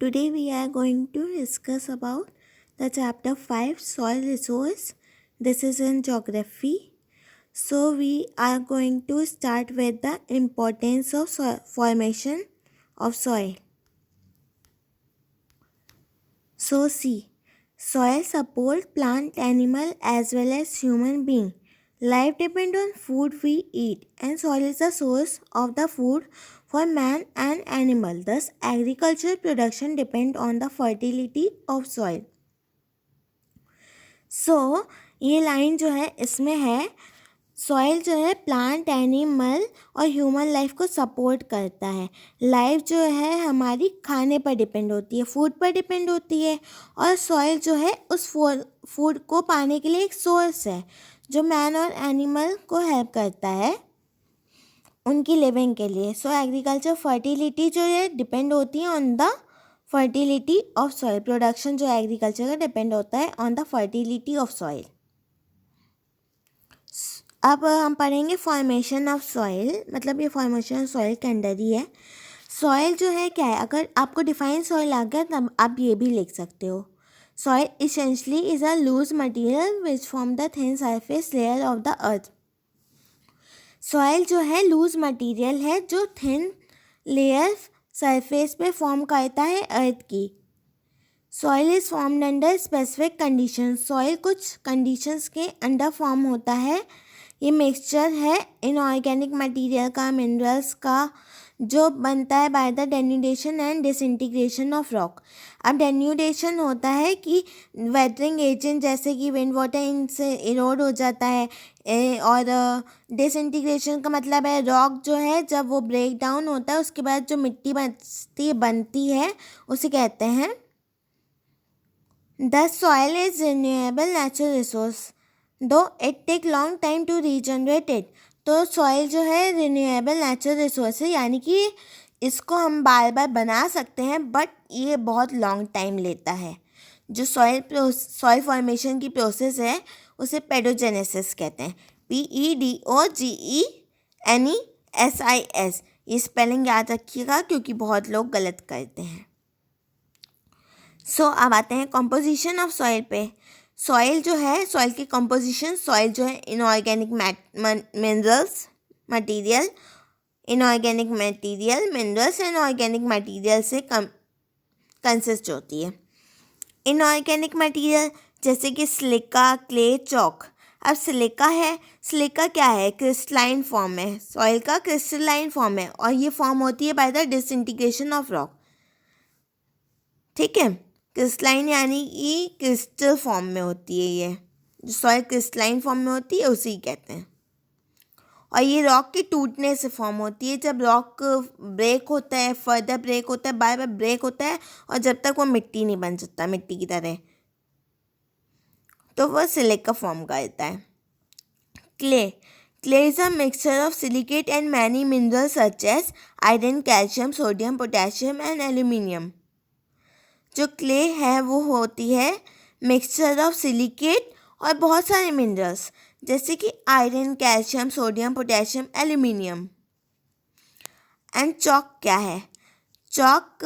Today we are going to discuss about the chapter 5 soil resource. This is in geography. So we are going to start with the importance of formation of soil. So see, soil support plant, animal as well as human being. Life depends on food we eat, and soil is the source of the food for man and animal. Thus, agricultural production depends on the fertility of soil. So, ये line जो है इसमें है soil जो है plant animal और human life को support करता है. लाइफ जो है हमारी खाने पर डिपेंड होती है, फूड पर डिपेंड होती है, और सॉइल जो है उस फूड को पाने के लिए एक सोर्स है जो मैन और एनिमल को हेल्प करता है उनकी लिविंग के लिए. सो एग्रीकल्चर फर्टिलिटी जो है डिपेंड होती है on the fertility of soil. Production जो एग्रीकल्चर का डिपेंड होता है on the fertility of soil. अब हम पढ़ेंगे फॉर्मेशन ऑफ सॉइल, मतलब ये फॉर्मेशन ऑफ सॉइल के अंदर ही है. सॉइल जो है क्या है, अगर आपको डिफाइन सॉइल आ गया तब आप ये भी लिख सकते हो. Soil essentially is a loose material which form the thin surface layer of the earth. Soil जो है लूज मटेरियल है जो थिन लेयर सरफेस पे फॉर्म करता है अर्थ की. Soil is formed under specific condition. Soil कुछ कंडीशंस के अंडर फॉर्म होता है. ये मिक्सचर है इनऑर्गेनिक मटेरियल का, मिनरल्स का, जो बनता है by the denudation and disintegration of rock. अब डेन्यूडेशन होता है कि वेटरिंग एजेंट जैसे कि विंड वाटर इनसे इरोड हो जाता है, और डिसइंटीग्रेशन का मतलब है रॉक जो है जब वो ब्रेक डाउन होता है उसके बाद जो मिट्टी बनती है उसे कहते हैं. The soil is renewable natural resource, though it take long time to regenerate it. तो सॉइल जो है रिन्यूएबल नेचुरल रिसोर्स है, यानी कि इसको हम बार बार बना सकते हैं, बट ये बहुत लॉन्ग टाइम लेता है. जो सॉइल फॉर्मेशन की प्रोसेस है उसे पेडोजेनेसिस कहते हैं. PEDOGENESIS. ये स्पेलिंग याद रखिएगा क्योंकि बहुत लोग गलत करते हैं. अब आते हैं कॉम्पोजिशन ऑफ सॉइल पे. सॉइल जो है, सॉइल की कॉम्पोजिशन, सॉइल जो है inorganic minerals material, inorganic material, minerals and organic material से कंसिस्ट होती है. इनऑर्गेनिक मटेरियल जैसे कि सिलिका, क्ले, चॉक. अब सिलिका है, सिलिका क्या है, क्रिस्टलाइन फॉर्म है, सॉइल का क्रिस्टलाइन फॉर्म है, और ये फॉर्म होती है by the disintegration of rock. ठीक है, क्रिस्टलाइन यानी कि क्रिस्टल फॉर्म में होती है. ये जो सॉइल क्रिस्टलाइन फॉर्म में होती है उसी कहते हैं. और ये रॉक के टूटने से फॉर्म होती है. जब रॉक ब्रेक होता है, फर्दर ब्रेक होता है, बार बार ब्रेक होता है, और जब तक वो मिट्टी नहीं बन सकता मिट्टी की तरह, तो वह सिलिका फॉर्म करता है. Clay. Clay is a mixture of silicate and many minerals such as iron, calcium, sodium, potassium and aluminium. जो क्ले है वो होती है मिक्सचर ऑफ सिलिकेट और बहुत सारे मिनरल्स जैसे कि iron, calcium, sodium, potassium, aluminium. And chalk क्या है, चॉक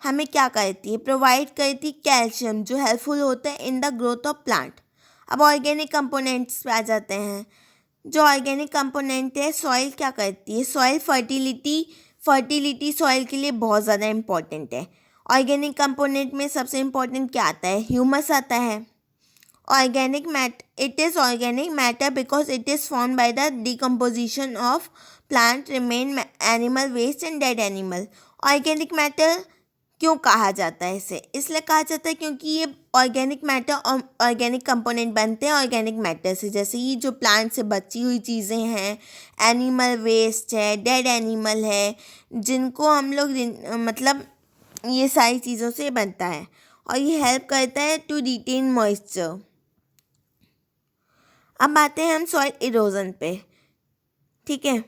हमें क्या करती है, प्रोवाइड करती कैल्शियम जो हेल्पफुल होता है in the growth of plant. अब ऑर्गेनिक कंपोनेंट्स पे आ जाते हैं. जो ऑर्गेनिक कंपोनेंट है, सॉइल क्या करती है, सॉइल फर्टिलिटी सॉइल के लिए बहुत ज़्यादा इम्पॉर्टेंट है. ऑर्गेनिक कंपोनेंट में सबसे इम्पॉर्टेंट क्या आता है, ह्यूमस आता है. It is organic matter because it is form by the decomposition of plant remain animal waste and dead animal. Organic matter क्यों कहा जाता है इसे, इसलिए कहा जाता है क्योंकि ये ऑर्गेनिक मैटर और ऑर्गेनिक कंपोनेंट बनते हैं ऑर्गेनिक मैटर से. जैसे ये जो प्लांट से बची हुई चीज़ें हैं, एनिमल वेस्ट है, डेड एनिमल है, जिनको हम लोग मतलब ये सारी चीज़ों से बनता है, और ये हेल्प करता है टू रिटेन मॉइस्चर. अब आते हैं हम सॉइल इरोजन पे. ठीक है,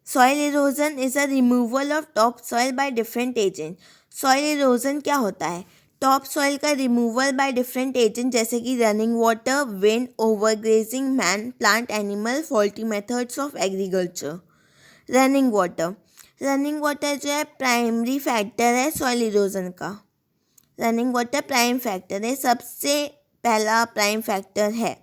soil erosion is a removal of top soil by different agent. Soil erosion क्या होता है, टॉप सॉइल का रिमूवल बाय डिफरेंट एजेंट जैसे कि running water, wind, overgrazing, man, plant, animal, faulty methods of agriculture. Running running water जो है primary factor है soil erosion का। रनिंग वाटर प्राइम फैक्टर है, सबसे पहला प्राइम फैक्टर है।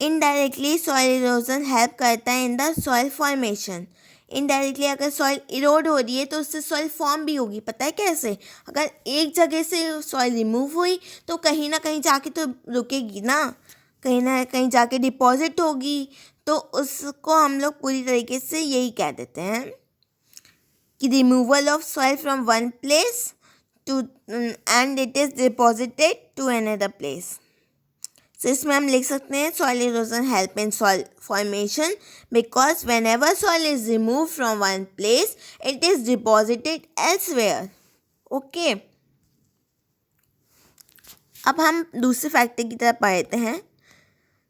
इनडायरेक्टली सॉइल इरोजन हेल्प करता है in the soil formation. Indirectly अगर सॉइल इरोड हो रही है तो उससे सॉइल फॉर्म भी होगी। पता है कैसे? अगर एक जगह से सॉइल रिमूव हुई तो कहीं ना कहीं जाके तो रुकेगी ना कहीं जाके डिपॉजिट होगी। तो उसको हम लोग पूरी तरीके से यही कह देते हैं कि removal of soil from one place to and it is deposited to another place. तो इसमें हम लिख सकते हैं soil erosion help in soil formation because whenever soil is remove from one place it is deposited elsewhere. Okay, अब हम दूसरे factor की तरफ पढ़ते हैं।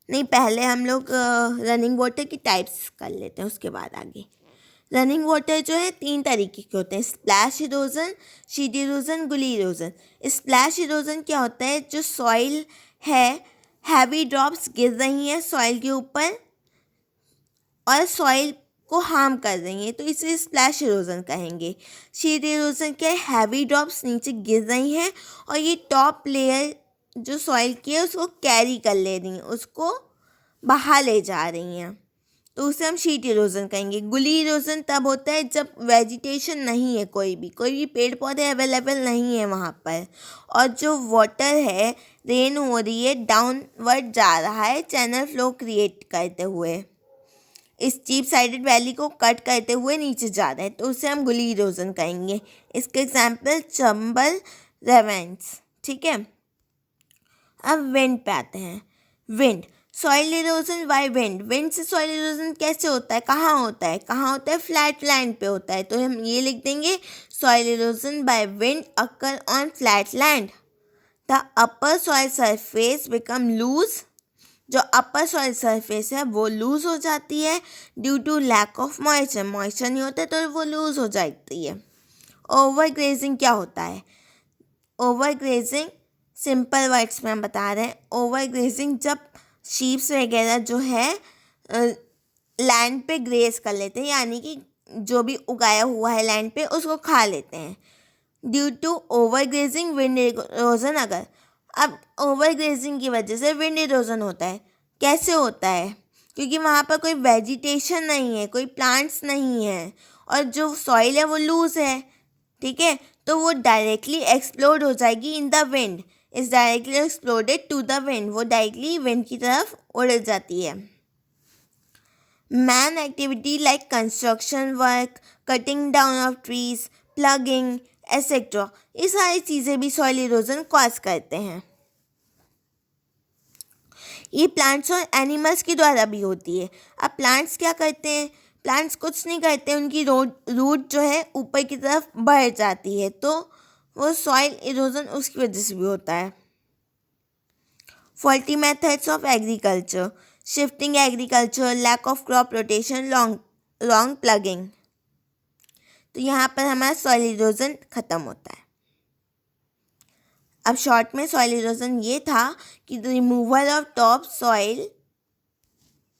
नहीं, पहले हम लोग रनिंग वाटर की टाइप्स कर लेते हैं, उसके बाद आगे। रनिंग वाटर जो है 3 तरीके के होते हैं, स्प्लैश इरोजन, शीट इरोजन, गुली इरोजन। स्प्लैश इरोजन क्या होता है? जो सॉइल है हैवी ड्रॉप्स गिर रही हैं सॉइल के ऊपर और सॉइल को हार्म कर रही हैं, तो इसे स्प्लैश इरोजन कहेंगे। शीट इरोजन क्या है? हैवी ड्रॉप्स नीचे गिर रही हैं और ये टॉप लेयर जो सॉइल की है उसको कैरी कर ले रही हैं, उसको बाहर ले जा रही हैं, तो उसे हम शीट इरोजन कहेंगे। गुली इरोजन तब होता है जब वेजिटेशन नहीं है, कोई भी पेड़ पौधे अवेलेबल नहीं है वहाँ पर, और जो वाटर है रेन हो रही है डाउनवर्ड जा रहा है चैनल फ्लो क्रिएट करते हुए, इस चीप साइडेड वैली को कट करते हुए नीचे जा रहा है, तो उसे हम गुली इरोजन कहेंगे। इसके एग्जाम्पल चंबल, रेवेंस। ठीक है, अब विंड पे आते हैं। Wind, soil erosion by wind. Wind से सॉइल इरोजन कैसे होता है? कहाँ होता है? फ्लैट लैंड पे होता है, तो हम ये लिख देंगे soil erosion by wind occur on flat land. The upper soil surface become loose. जो अपर सॉइल सरफेस है वो लूज हो जाती है due to lack of moisture. Moisture नहीं होता तो वो लूज हो जाती है। ओवर ग्रेजिंग क्या होता है? ओवर ग्रेजिंग सिंपल वर्ड्स में हम बता रहे हैं। ओवर ग्रेजिंग जब शीप्स वगैरह जो है लैंड पे ग्रेज कर लेते हैं, यानी कि जो भी उगाया हुआ है लैंड पे उसको खा लेते हैं। Due to overgrazing wind erosion. अगर अब ओवर ग्रेजिंग की वजह से विंड इरोजन होता है, कैसे होता है? क्योंकि वहाँ पर कोई वेजिटेशन नहीं है, कोई प्लांट्स नहीं है और जो सॉइल है वो लूज है। ठीक है, तो वो डायरेक्टली एक्सप्लोड हो जाएगी in the wind. Is directly exploded to the wind, वो डायरेक्टली विंड की तरफ उड़ जाती है। Man activity like construction work, cutting down of trees, ploughing etcetera, ये सारी चीज़ें भी सॉइल इरोजन कॉज करते हैं। ये प्लांट्स और एनिमल्स के द्वारा भी होती है। अब प्लांट्स क्या करते हैं? प्लांट्स कुछ नहीं करते, उनकी रूट जो है ऊपर की तरफ बढ़ जाती है, तो वो सॉइल इरोजन उसकी वजह से भी होता है। Faulty methods of agriculture, shifting agriculture, lack of crop rotation, long ploughing. तो यहाँ पर हमारा सॉइल इरोजन ख़त्म होता है। अब शॉर्ट में सॉइल इरोजन ये था कि removal of top soil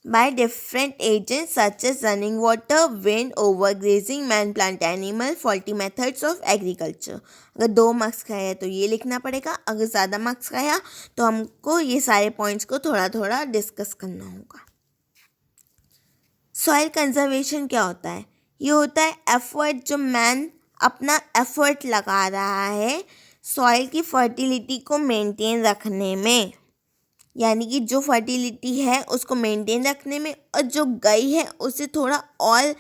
by different agents such as running water, wind, overgrazing, man plant animal, faulty methods of agriculture। अगर 2 मार्क्स का है तो ये लिखना पड़ेगा, अगर ज़्यादा मार्क्स का है तो हमको ये सारे पॉइंट्स को थोड़ा थोड़ा डिस्कस करना होगा। सॉइल कंजर्वेशन क्या होता है? ये होता है एफर्ट, जो मैन अपना एफर्ट लगा रहा है सॉइल की फर्टिलिटी को मेंटेन रखने में, यानी कि जो फर्टिलिटी है उसको मेंटेन रखने में और जो गई है उसे थोड़ा और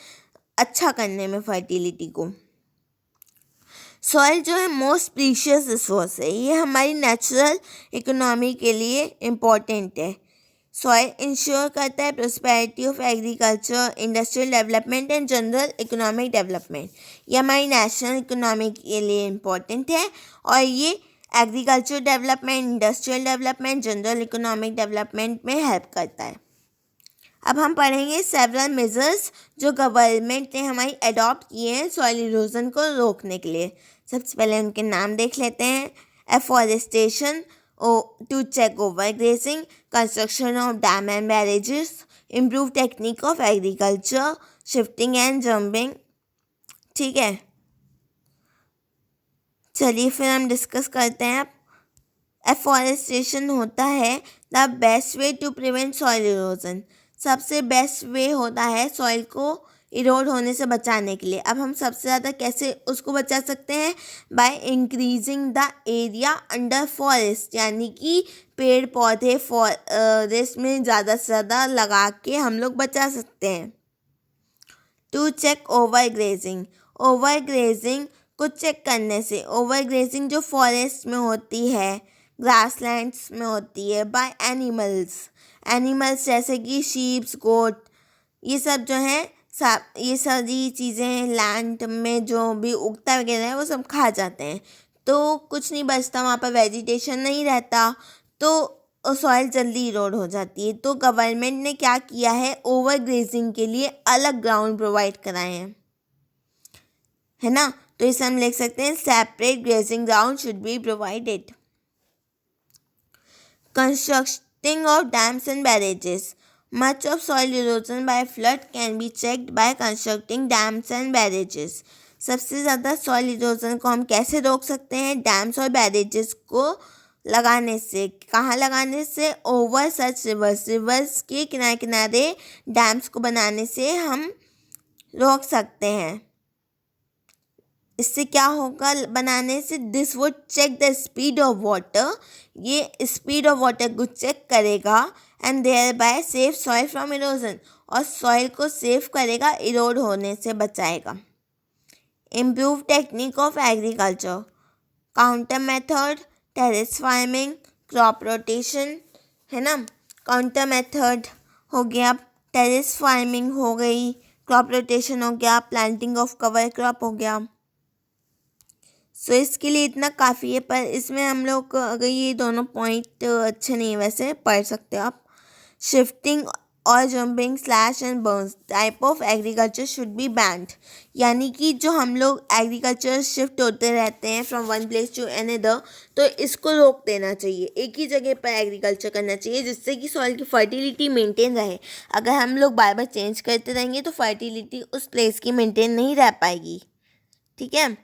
अच्छा करने में फर्टिलिटी को। सॉइल जो है मोस्ट प्रीशियस रिसोर्स है, ये हमारी नेचुरल इकोनॉमी के लिए इम्पोर्टेंट है। सॉइल इंश्योर करता है prosperity of agriculture, industrial development and general economic development. ये हमारी नेशनल इकोनॉमी के लिए इम्पोर्टेंट है और ये agriculture development, industrial development, general economic development में हेल्प करता है। अब हम पढ़ेंगे सेवरल मेजर्स जो गवर्नमेंट ने हमारी अडॉप्ट किए हैं सॉइल इरोजन को रोकने के लिए। सबसे पहले उनके नाम देख लेते हैं। Afforestation to check overgrazing, construction of dam and barrages, improve technique of agriculture, shifting and jumping, ठीक है, चलिए फिर हम डिस्कस करते हैं अब। एफॉरेस्टेशन होता है the best way to prevent soil erosion. सबसे बेस्ट वे होता है सॉइल को इरोड होने से बचाने के लिए। अब हम सबसे ज़्यादा कैसे उसको बचा सकते हैं? By increasing the area under forest, यानी कि पेड़ पौधे फॉरेस्ट में ज़्यादा से ज़्यादा लगा के हम लोग बचा सकते हैं। To check overgrazing, overgrazing को चेक करने से, ओवर ग्रेजिंग जो फॉरेस्ट में होती है, ग्रासलैंड्स में होती है, बाय एनिमल्स जैसे कि शीप्स, गोट, ये सब जो हैं ये सारी चीज़ें लैंड में जो भी उगता वगैरह है वो सब खा जाते हैं, तो कुछ नहीं बचता, वहाँ पर वेजिटेशन नहीं रहता, तो सॉइल जल्दी इरोड हो जाती है। तो गवर्नमेंट ने क्या किया है, ओवर ग्रेजिंग के लिए अलग ग्राउंड प्रोवाइड कराए हैं, है ना। तो इसे हम लिख सकते हैं separate grazing ground should be provided. Constructing of dams and barrages, much of soil erosion bye flood can be checked by constructing dams and barrages. सबसे ज़्यादा सॉइल इरोजन को हम कैसे रोक सकते हैं? डैम्स और बैरेजेस को लगाने से। कहाँ लगाने से? ओवर सच रिवर्स के किनारे किनारे डैम्स को बनाने से हम रोक सकते हैं। इससे क्या होगा बनाने से? This would check the speed of water, ये स्पीड ऑफ वाटर को चेक करेगा, and thereby save soil from erosion, और सॉइल को सेव करेगा, इरोड होने से बचाएगा। Improve technique of agriculture, contour method, terrace farming, crop rotation, है ना। काउंटर मेथड हो गया, टेरेस फार्मिंग हो गई, क्रॉप रोटेशन हो गया, प्लांटिंग ऑफ कवर क्रॉप हो गया। सो इसके लिए इतना काफ़ी है, पर इसमें हम लोग अगर ये दोनों पॉइंट अच्छे नहीं है वैसे पढ़ सकते हो आप। शिफ्टिंग और jumping slash and Burns type of agriculture should be band, यानी कि जो हम लोग एग्रीकल्चर शिफ्ट होते रहते हैं from one place to another, तो इसको रोक देना चाहिए, एक ही जगह पर एग्रीकल्चर करना चाहिए, जिससे कि सॉइल की फर्टिलिटी मेंटेन रहे। अगर हम लोग बार बार चेंज करते रहेंगे तो फर्टिलिटी उस प्लेस की मेंटेन नहीं रह पाएगी, ठीक है।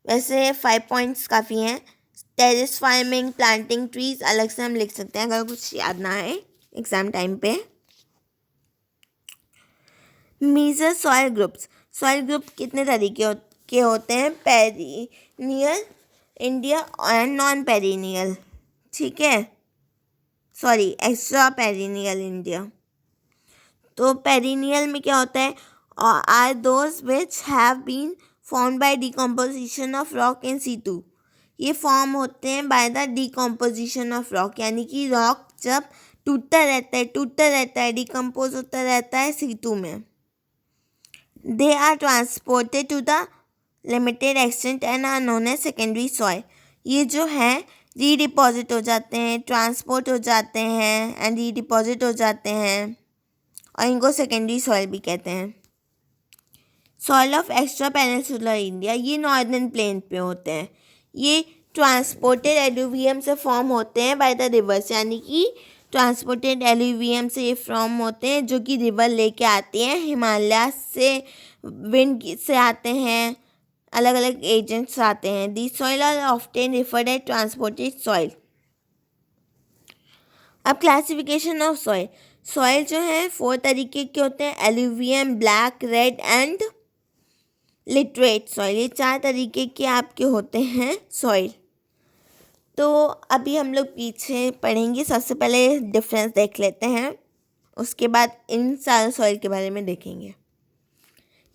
वैसे 5 पॉइंट्स काफ़ी हैं। टेरेस फार्मिंग, प्लांटिंग ट्रीज अलग से हम लिख सकते हैं अगर कुछ याद ना आए एग्जाम टाइम पे। Major soil groups, soil group कितने तरीके के होते हैं? Perennial India and non perennial, ठीक है, सॉरी एक्स्ट्रा पेरिनियल इंडिया। तो पेरिनियल में क्या होता है? Are those which have been formed by decomposition of rock in situ, ये फॉर्म होते हैं बाय द डिकम्पोजिशन ऑफ रॉक, यानी कि रॉक जब टूटता रहता है डिकम्पोज होता रहता है सीटू में। They are transported to the limited extent and are known as secondary soil, ये जो है रीडिपॉजिट हो जाते हैं, ट्रांसपोर्ट हो जाते हैं एंड रीडिपॉजिट हो जाते हैं, और इनको सेकेंडरी सॉइल भी कहते हैं। Soil of extra peninsular India, ये नॉर्दर्न प्लेन पे होते हैं, ये ट्रांसपोर्टेड एलुवियम से फॉर्म होते हैं बाय द रिवर्स, यानी कि ट्रांसपोर्टेड एलुवियम से ये फॉर्म होते हैं जो कि रिवर लेके आते हैं, हिमालय से विंड से आते हैं, अलग अलग एजेंट्स आते हैं। The soil are often referred as transported soil. अब क्लासिफिकेशन ऑफ सॉइल, सॉइल जो है 4 तरीके के होते हैं, alluvium, black, red and laterite soil, ये 4 तरीके के आपके होते हैं सॉइल। तो अभी हम लोग पीछे पढ़ेंगे, सबसे पहले डिफरेंस देख लेते हैं, उसके बाद इन सारे सॉइल के बारे में देखेंगे।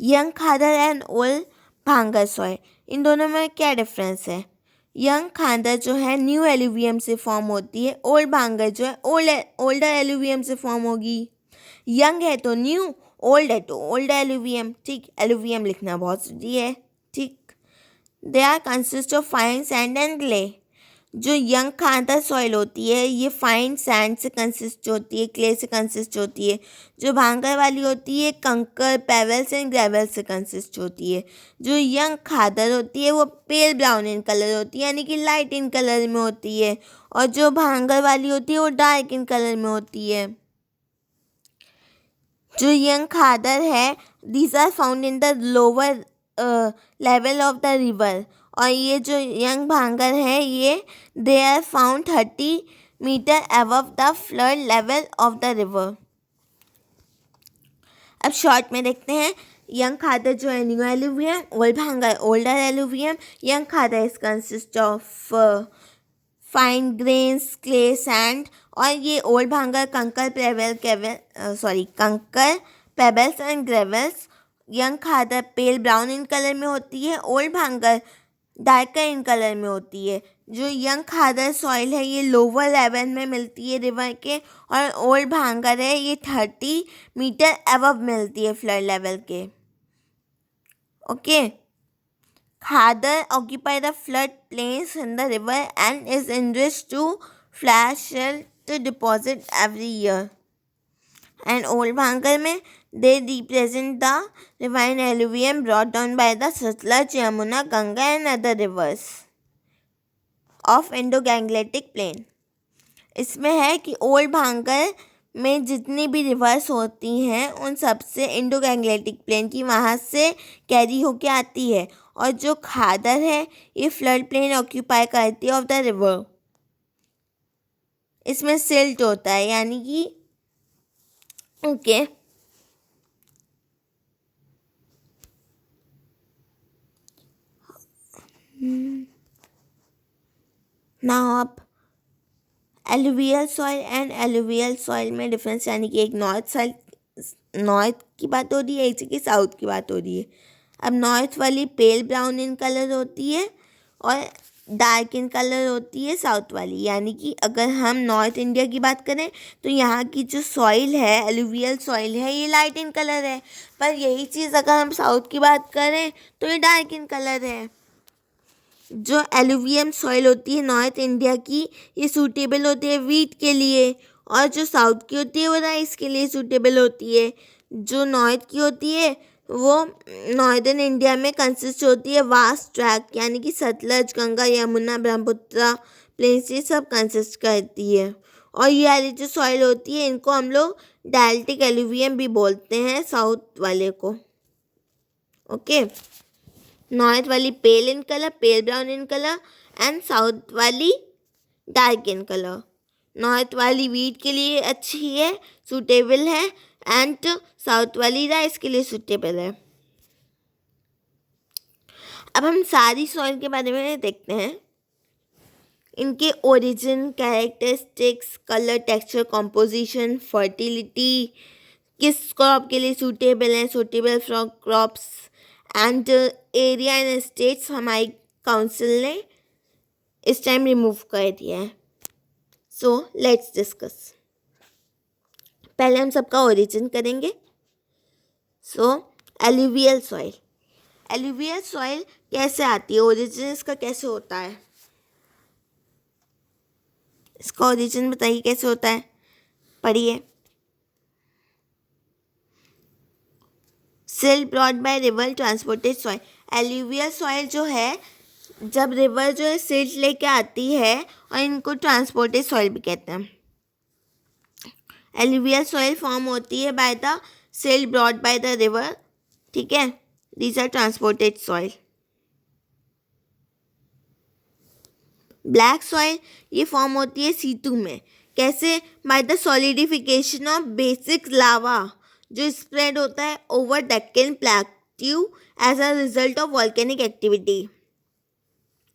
यंग खादर एंड ओल्ड भांगर सॉइल, इन दोनों में क्या डिफरेंस है? यंग खादर जो है न्यू एलुवियम से फॉर्म होती है, ओल्ड भांगर जो है ओल्डर एलुवियम से फॉर्म होगी। यंग है तो न्यू, ओल्ड है तो ओल्ड एलुवियम, ठीक, एलुवियम लिखना बहुत जरूरी है, ठीक। They are consist of fine sand and clay, जो यंग खादर सॉइल होती है ये फाइन सैंड से कंसिस्ट होती है, क्ले से कंसिस्ट होती है। जो भांगर वाली होती है कंकर, पेवल्स एंड ग्रेवल से कंसिस्ट होती है। जो यंग खादर होती है वो पेल ब्राउन इन कलर होती है, यानी कि लाइट इन कलर में होती है, और जो भांगर वाली होती है वो डार्क इन कलर में होती है। जो यंग खादर है, these are found in the lower level of the river. और ये जो यंग भांगर है ये they are found 30 metre above the flood level of the river. अब शॉर्ट में देखते हैं यंग खादर जो है new alluvium, old bhangar older alluvium. Young khadar is consist of fine grains clay sand, और ये old bhangar kankar pebbles and gravels. Young khadar pale brown in colour में होती है, ओल्ड भांगर डार्कर इन कलर में होती है। जो यंग खादर सॉइल है ये लोअर लेवल में मिलती है रिवर के, और ओल्ड भांगर है ये 30 मीटर अबव मिलती है फ्लड लेवल के। Okay, khadar occupy the flood plains in the river and is enriched to flash to deposit every year. And old भांगर में they represent the divine alluvium brought down by the Satluj, Yamuna, Ganga and other rivers of Indo-Gangetic plain. इसमें है कि old भांगर में जितनी भी reverse होती हैं उन सब से इंडो गैंगलेटिक प्लेन की वहाँ से कैरी होके आती है, और जो खादर है ये फ्लड प्लेन ऑक्यूपाई करती है ऑफ द रिवर। इसमें सिल्ट होता है यानी कि ओके नाउ अब alluvial soil and alluvial soil में डिफरेंस, यानी कि एक नॉर्थ की बात हो रही है, एक की साउथ की बात हो रही है। अब नॉर्थ वाली पेल ब्राउन इन कलर होती है और डार्क इन कलर होती है साउथ वाली। यानी कि अगर हम नॉर्थ इंडिया की बात करें तो यहाँ की जो सॉइल है एलुवियल सॉइल है ये लाइट इन कलर है, पर यही चीज़ अगर हम साउथ की बात करें तो ये डार्क इन कलर है। जो एलुवियम सॉइल होती है नॉर्थ इंडिया की ये सूटेबल होती है वीट के लिए, और जो साउथ की होती है वो राइस के लिए सूटेबल होती है। जो नॉर्थ की होती है वो नॉर्दर्न इंडिया में कंसिस्ट होती है वास्ट ट्रैक, यानी कि सतलज, गंगा, यमुना, ब्रह्मपुत्र प्लेन से सब कंसिस्ट करती है। और ये वाली जो सॉइल होती है इनको हम लोग डेल्टिक एलुवियम भी बोलते हैं साउथ वाले को। ओके, नॉर्थ वाली pale in colour, pale brown in colour, and south वाली डार्क इन कलर। नॉर्थ वाली वीट के लिए अच्छी है, सूटेबल है, एंड साउथ वाली राइस के लिए सूटेबल है। अब हम सारी सॉइल के बारे में देखते हैं, इनके origin, characteristics, colour, texture, composition, fertility, किस क्रॉप के लिए सूटेबल है, suitable for crops, and area and states हमारी काउंसिल ने इस टाइम रिमूव कर दिया है। So let's discuss. पहले हम सबका ओरिजिन करेंगे। सो एलुवियल सॉइल, एलुवियल सॉइल कैसे आती है, ओरिजिन इसका कैसे होता है, इसका ओरिजिन बताइए कैसे होता है, पढ़िए। Silt brought by river transported soil, alluvial soil जो है जब रिवर जो है सिल्ट लेके आती है और इनको ट्रांसपोर्टेड सॉइल भी कहते हैं। एलुवियल सॉइल फॉर्म होती है by the silt brought by the river, ठीक है, these are transported soil. Black soil ये फॉर्म होती है सीटू में, कैसे, by the solidification of basic lava जो स्प्रेड होता है over Deccan plateau as a result of volcanic activity.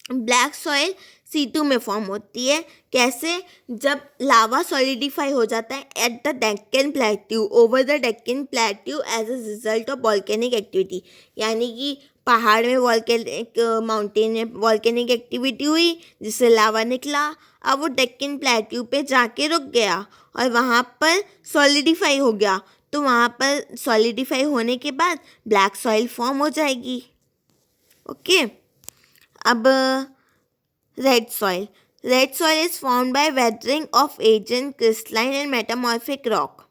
Black soil C2 में फॉर्म होती है, कैसे, जब लावा सॉलिडिफाई हो जाता है at the Deccan plateau, over the Deccan plateau as a result of volcanic activity. यानी कि पहाड़ में वॉल्केनिक माउंटेन में वॉल्केनिक एक्टिविटी हुई जिससे लावा निकला, अब वो डेक्कन प्लेट्यू पे जाके रुक गया और वहाँ पर सॉलिडिफाई हो गया, तो वहाँ पर सॉलिडिफाई होने के बाद ब्लैक सॉइल फॉर्म हो जाएगी। ओके, अब red soil, red soil is formed by weathering of agent crystalline and metamorphic rock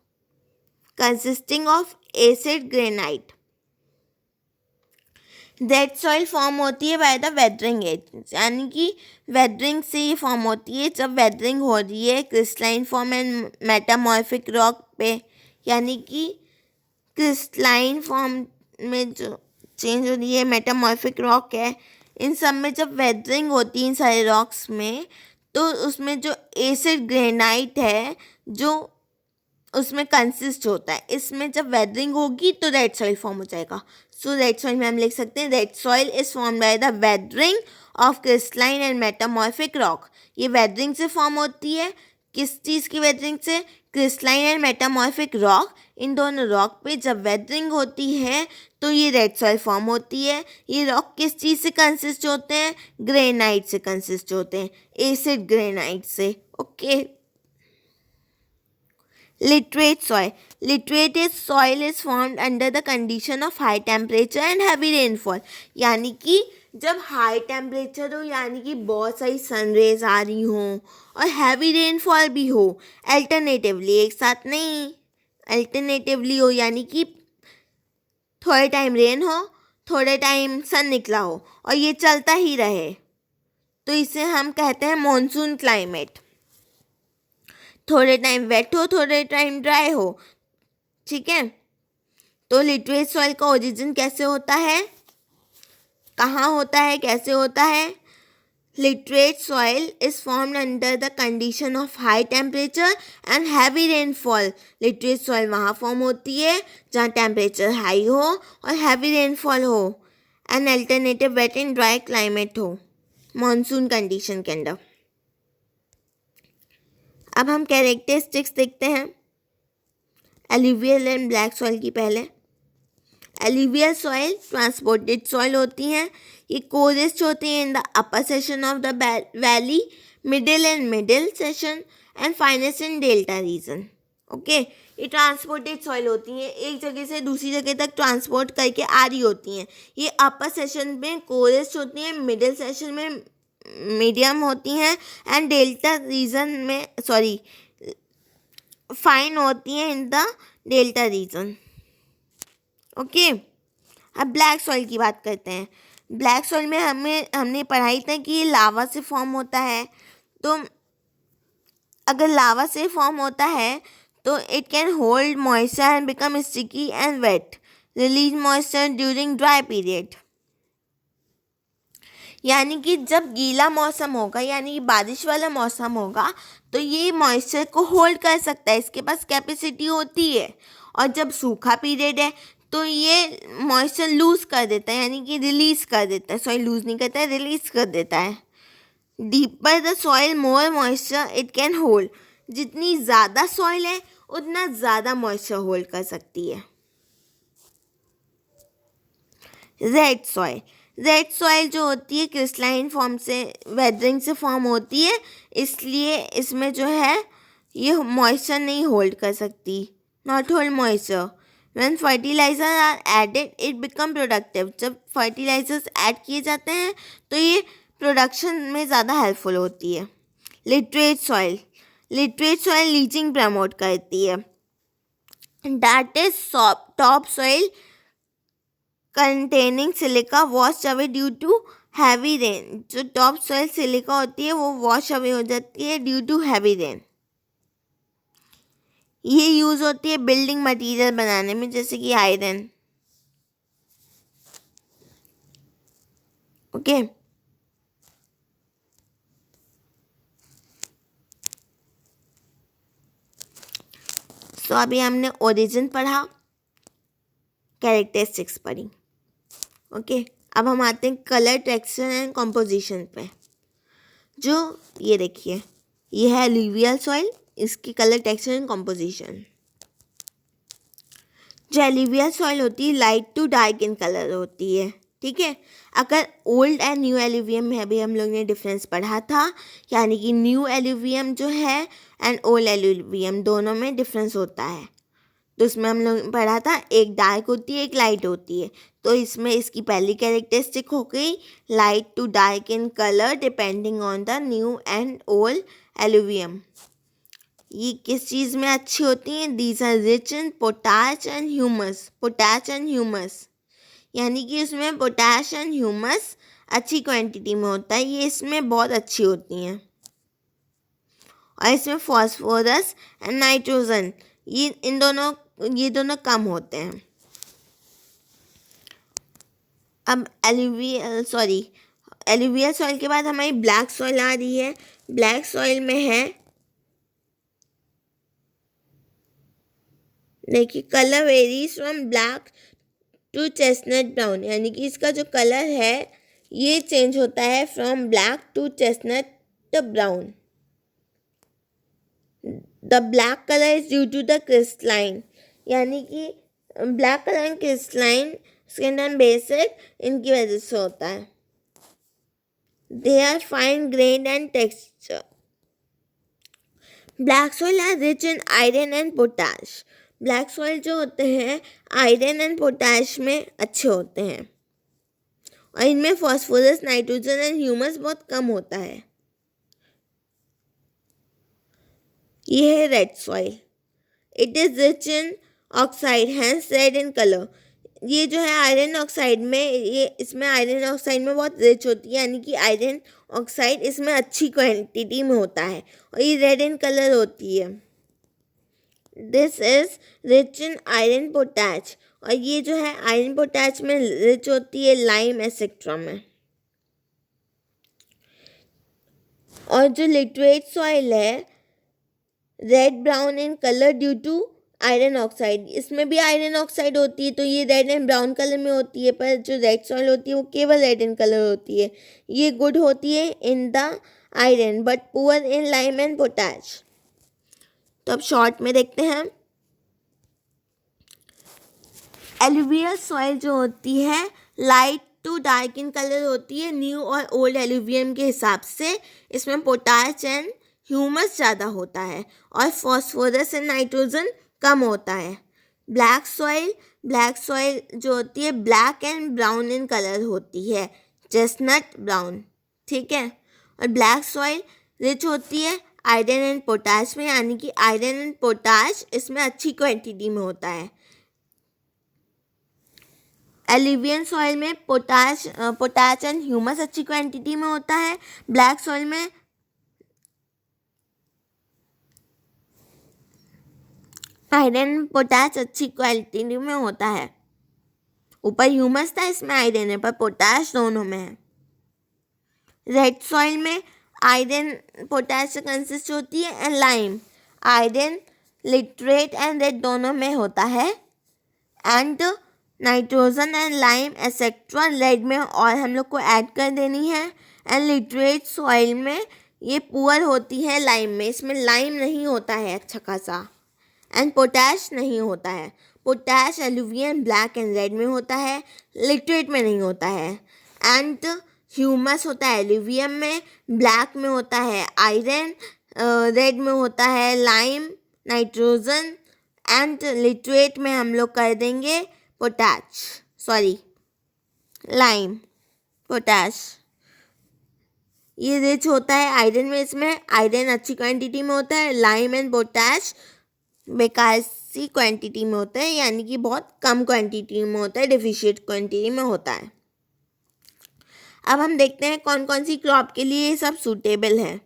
consisting of acid granite. Red soil form होती है बाय द वेदरिंग एजेंट्स, यानी कि वेदरिंग से ये फॉर्म होती है जब वेदरिंग हो रही है crystalline form and metamorphic rock पे, यानी कि क्रिस्टलाइन फॉर्म में जो चेंज हो रही है, मेटामॉर्फिक रॉक है। इन सब में जब वेदरिंग होती है इन सारे रॉक्स में, तो उसमें जो एसिड ग्रेनाइट है जो उसमें कंसिस्ट होता है, इसमें जब वेदरिंग होगी तो रेड सॉइल फॉर्म हो जाएगा। सो रेड सॉइल में हम लिख सकते हैं red soil is form by the weathering of crystalline and metamorphic rock. ये वेदरिंग से फॉर्म होती है, किस चीज़ की वेदरिंग से? Crystalline and metamorphic rock. इन दोनों रॉक पे जब वेदरिंग होती है तो ये रेड सॉइल फॉर्म होती है। ये रॉक किस चीज़ से कंसिस्ट होते हैं? ग्रेनाइट से कंसिस्ट होते हैं, एसिड ग्रेनाइट से। Okay. Literate soil. Literate soil is formed under the condition of high temperature and heavy rainfall. यानी कि जब हाई टेम्परेचर हो, यानी कि बहुत सारी सन रेज आ रही हों और हैवी रेनफॉल भी हो, अल्टरनेटिवली, एक साथ नहीं, अल्टरनेटिवली हो, यानी कि थोड़े टाइम रेन हो, थोड़े टाइम सन निकला हो और ये चलता ही रहे, तो इसे हम कहते हैं मॉनसून क्लाइमेट। थोड़े टाइम वेट हो, थोड़े टाइम ड्राई हो, ठीक है। तो लिटरेट सॉइल का ओरिजिन कैसे होता है, कहाँ होता है, कैसे होता है? Laterite soil is formed under the condition of high temperature and heavy rainfall. Laterite soil वहाँ फॉर्म होती है जहाँ टेम्परेचर हाई हो और हैवी रेनफॉल हो, and alternative wet and dry climate हो, मॉनसून कंडीशन के अंदर। अब हम कैरेक्टरिस्टिक्स देखते हैं एलुवियल एंड ब्लैक सॉइल की। पहले एलुवियल सॉइल ट्रांसपोर्टेड सॉइल होती हैं। ये कोरेस्ट होती हैं in the upper section of the valley, middle section and finest in delta region. Okay, ये ट्रांसपोर्टेड सॉइल होती हैं, एक जगह से दूसरी जगह तक ट्रांसपोर्ट करके आ रही होती हैं। ये अपर सेशन में कोरेस्ट होती हैं, मिडिल सेशन में मीडियम होती हैं एंड डेल्टा रीजन में फाइन होती हैं in the delta region. Okay, अब ब्लैक सॉइल की बात करते हैं। ब्लैक सॉइल में हमने पढ़ाई था कि ये लावा से फॉर्म होता है। तो अगर लावा से फॉर्म होता है तो it can hold moisture and become sticky and wet, release moisture during dry period. यानी कि जब गीला मौसम होगा, यानी कि बारिश वाला मौसम होगा, तो ये मॉइस्चर को होल्ड कर सकता है, इसके पास कैपेसिटी होती है। और जब सूखा पीरियड है तो ये मॉइस्चर लूज़ कर देता है, यानी कि रिलीज़ कर देता है। सॉइल लूज़ नहीं करता है, रिलीज़ कर देता है। Deeper the soil more moisture it can hold. जितनी ज़्यादा सॉइल है उतना ज़्यादा मॉइस्चर होल्ड कर सकती है। रेड सॉइल, रेड सॉइल जो होती है क्रिस्टलाइन फॉर्म से, वेदरिंग से फॉर्म होती है, इसलिए इसमें जो है ये मॉइस्चर नहीं होल्ड कर सकती, not hold moisture. When fertiliser are added it become productive. जब फर्टिलाइजर्स ऐड किए जाते हैं तो ये प्रोडक्शन में ज़्यादा हेल्पफुल होती है। Laterite soil, laterite soil leaching promote करती है। That is top soil containing silica wash away due to heavy rain. जो टॉप सॉइल सिलिका होती है वो वॉश अवे हो जाती है ड्यू टू हैवी रेन। ये यूज़ होती है बिल्डिंग मटेरियल बनाने में, जैसे कि आयरन। ओके, सो अभी हमने ओरिजिन पढ़ा, कैरेक्टरिस्टिक्स पढ़ी। ओके, अब हम आते हैं कलर, टेक्सचर एंड कंपोजिशन पे। जो ये देखिए, ये है एलुवियल सॉइल, इसकी कलर, टेक्सचर एंड कंपोजिशन। जो एलुवियल सॉइल होती है light to dark in colour होती है, ठीक है। अगर ओल्ड एंड न्यू एलुवियम में अभी हम लोग ने डिफरेंस पढ़ा था, यानी कि न्यू एलुवियम जो है एंड ओल्ड एलुवियम दोनों में डिफरेंस होता है। तो उसमें हम लोग पढ़ा था एक डार्क होती है, एक लाइट होती है। तो इसमें इसकी पहली कैरेक्टरिस्टिक हो गई light to dark in colour depending on the new and old alluvium. ये किस चीज़ में अच्छी होती हैं? These are rich in potash and humus. Potash and humus, यानी कि उसमें पोटाश एंड ह्यूमस अच्छी क्वांटिटी में होता है, ये इसमें बहुत अच्छी होती हैं। और इसमें फॉस्फोरस एंड नाइट्रोजन, ये दोनों कम होते हैं। अब एलुवियल सॉइल के बाद हमारी ब्लैक सॉइल आ रही है। ब्लैक सॉइल में है, देखिए, colour varies from black to chestnut brown, यानी कि इसका जो कलर है ये चेंज होता है from black to chestnut brown. The black colour is due to the crystalline, यानी कि black colour and crystalline skin and basic इनकी वजह से होता है। They are fine grain and texture. Black soil are rich in iron and potash. Black soil जो होते हैं आयरन एंड पोटाश में अच्छे होते हैं और इनमें फॉस्फोरस, नाइट्रोजन एंड ह्यूमस बहुत कम होता है। ये है red soil. It is rich in oxide, hence red in colour. ये जो है आयरन ऑक्साइड में, ये इसमें आयरन ऑक्साइड में बहुत रिच होती है, यानी कि आयरन ऑक्साइड इसमें अच्छी क्वांटिटी में होता है और ये रेड इन कलर होती है। This is rich in iron potash, और ये जो है आयरन पोटैश में रिच होती है लाइम एसेट्रा में। और जो लिटरेट सॉइल है red brown in colour due to iron oxide, इसमें भी आयरन ऑक्साइड होती है तो ये रेड एंड ब्राउन कलर में होती है, पर जो रेड सॉइल होती है वो केवल रेड इन कलर होती है। ये गुड होती है in the iron but poor in lime and potash. तो अब शॉर्ट में देखते हैं। एलुवियल सॉइल जो होती है light to dark in colour होती है न्यू और ओल्ड एलुवियम के हिसाब से। इसमें पोटाश एंड ह्यूमस ज़्यादा होता है और फॉस्फोरस एंड नाइट्रोजन कम होता है। ब्लैक सॉइल जो होती है black and brown in colour होती है, चेस्टनट ब्राउन, ठीक है। और ब्लैक सॉइल रिच होती है आयरन एंड पोटाश में, यानी कि आयरन एंड पोटाश इसमें अच्छी क्वांटिटी में होता है। एलुवियल सॉइल में पोटाश एंड ह्यूमस अच्छी क्वांटिटी में होता है। ब्लैक सॉइल में आयरन पोटाश अच्छी क्वालिटी में होता है। ऊपर ह्यूमस था, इसमें आयरन है, पर पोटाश दोनों में है। रेड सॉइल में आयरन पोटाश से कंसिस्ट होती है and lime, iron literate and red दोनों में होता है and nitrogen and lime etcetera red में और हम लोग को ऐड कर देनी है। एंड लिटरेट सॉइल में ये पुअर होती है लाइम में, इसमें लाइम नहीं होता है अच्छा खासा, एंड पोटैश नहीं होता है। पोटैश एलुवियन ब्लैक एंड रेड में होता है, लिटरेट में नहीं होता है। एंड ह्यूमस होता है एलुवियम में, ब्लैक में होता है आयरन, रेड में होता है लाइम, नाइट्रोजन, एंड लिटरेट में हम लोग कर देंगे लाइम, पोटैश। ये रिच होता है आयरन में, इसमें आयरन अच्छी क्वांटिटी में होता है, लाइम एंड पोटैश बेकार सी क्वांटिटी में होता है, यानी कि बहुत कम क्वांटिटी में होता है, डिफिशिएंट क्वांटिटी में होता है। अब हम देखते हैं कौन कौन सी क्रॉप के लिए ये सब सूटेबल है।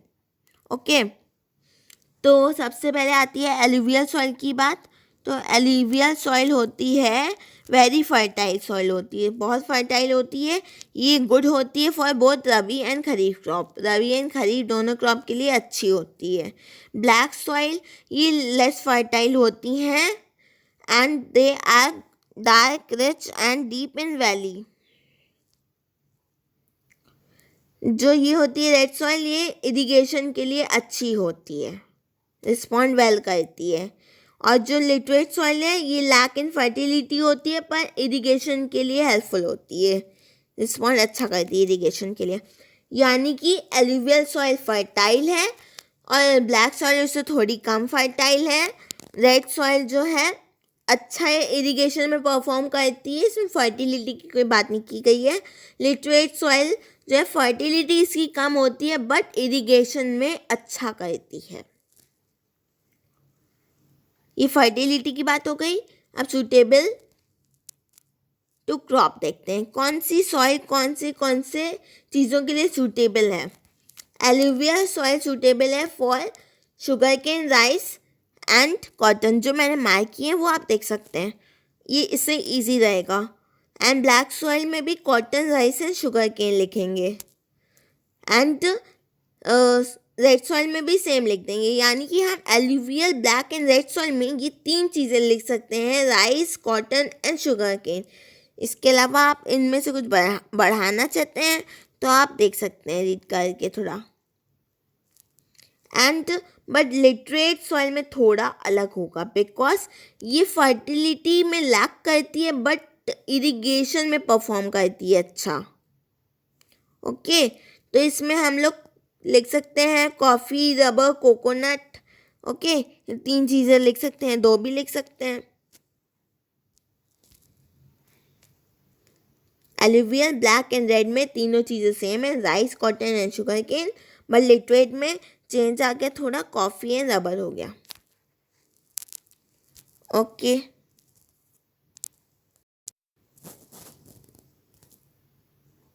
ओके, तो सबसे पहले आती है एलुवियल सॉइल की बात। तो एलुवियल सॉइल होती है वेरी फर्टाइल सॉइल होती है, बहुत फर्टाइल होती है। ये गुड होती है for both rabi and kharif crop, rabi and kharif दोनों क्रॉप के लिए अच्छी होती है। ब्लैक सॉइल ये लेस फर्टाइल होती हैं and they are dark rich and deep in valley. जो ये होती है रेड सॉइल, ये इरिगेशन के लिए अच्छी होती है, रिस्पॉन्ड वेल करती है। और जो लिटरेट सॉइल है ये लैक इन फर्टिलिटी होती है पर इरिगेशन के लिए हेल्पफुल होती है, रिस्पॉन्ड अच्छा करती है इरिगेशन के लिए। यानी कि एलुवियल सॉइल फर्टाइल है और ब्लैक सॉइल उससे थोड़ी कम फर्टाइल है। रेड सॉइल जो है अच्छा है, इरिगेशन में परफॉर्म करती है, इसमें फर्टिलिटी की कोई बात नहीं की गई है। लिटरेट सॉइल जो है फर्टिलिटी इसकी कम होती है बट इरिगेशन में अच्छा करती है। ये फर्टिलिटी की बात हो गई। अब सूटेबल टू क्रॉप देखते हैं, कौन सी सॉइल कौन से चीज़ों के लिए सूटेबल है। एलुवियल सॉइल सूटेबल है for sugar cane, rice and cotton. जो मैंने मार्क किए हैं वो आप देख सकते हैं, ये इससे इजी रहेगा। एंड ब्लैक सॉइल में भी cotton, rice and sugar cane लिखेंगे। एंड रेड सॉइल में भी सेम लिख देंगे, यानी कि हम alluvial, black and red soil में ये 3 चीज़ें लिख सकते हैं, rice, cotton and sugar cane. इसके अलावा आप इनमें से कुछ बढ़ाना चाहते हैं तो आप देख सकते हैं रीड करके थोड़ा। एंड बट लिटरेट सॉइल में थोड़ा अलग होगा, बिकॉज ये फर्टिलिटी में लैक करती है बट इरिगेशन में परफॉर्म करती है अच्छा। ओके, तो इसमें हम लोग लिख सकते हैं कॉफ़ी, रबर, कोकोनट। ओके, 3 चीज़ें लिख सकते हैं, 2 भी लिख सकते हैं। एलुवियल, ब्लैक एंड रेड में तीनों चीज़ें सेम है, rice, cotton and sugar cane. But laterite में चेंज आ गया, थोड़ा कॉफ़ी एंड रबर हो गया। ओके।